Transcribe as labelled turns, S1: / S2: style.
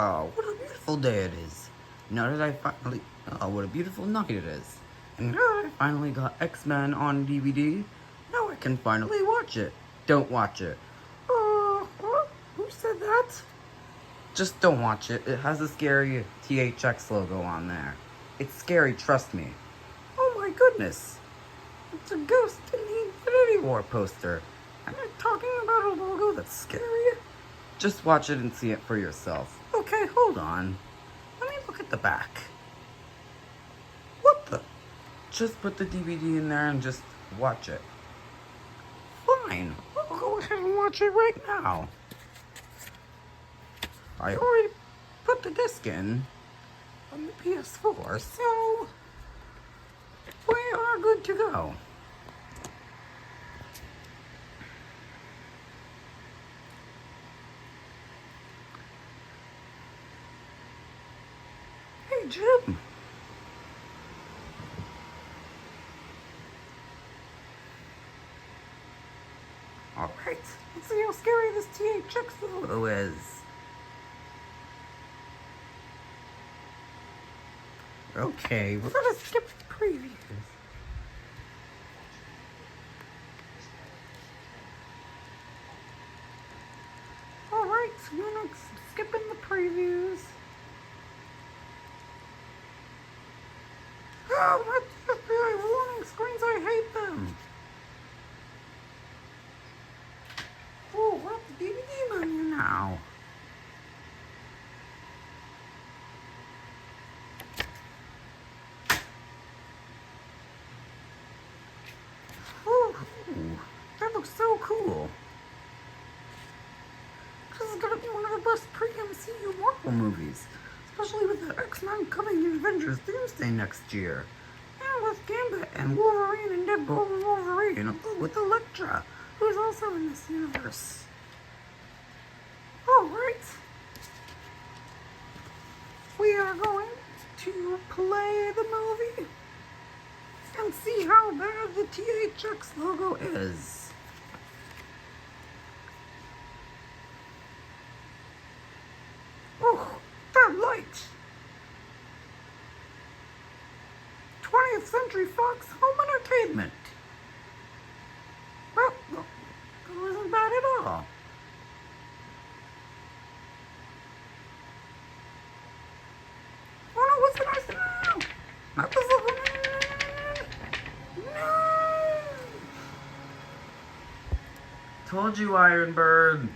S1: Oh, what a beautiful day it is. Now that I finally... Oh, what a beautiful night it is. And now that I finally got X-Men on DVD, now I can finally watch it. Don't watch it. What? Who said that? Just don't watch it. It has a scary THX logo on there. It's scary, trust me. Oh my goodness. It's a ghost in the Infinity War poster. Am I talking about a logo that's scary? Just watch it and see it for yourself. Okay, hold on. Let me look at the back. What the? Just put the DVD in there and just watch it. Fine. I'll go ahead and watch it right now. I already put the disc in on the PS4, so we are good to go. Hey, Jim. Alright, let's see how scary this THX logo is. Okay, we're gonna skip the previews. Alright, so we're gonna skip in the previews. Oh, what the FBI warning screens, I hate them. Oh, we're at the DVD menu now. Ooh, that looks so cool. This is gonna be one of the best pre-MCU Marvel movies, especially with the X-Men coming in Avengers Doomsday next year. And with Gambit and Wolverine and Deadpool and Wolverine, with Elektra, who's also in this universe. Alright. We are going to play the movie and see how bad the THX logo is. Oh, that light! 20th Century Fox Home Entertainment. Well, that wasn't bad at all. Oh no, what's the noise? No! Not this logo. No! Told you, Ironbird.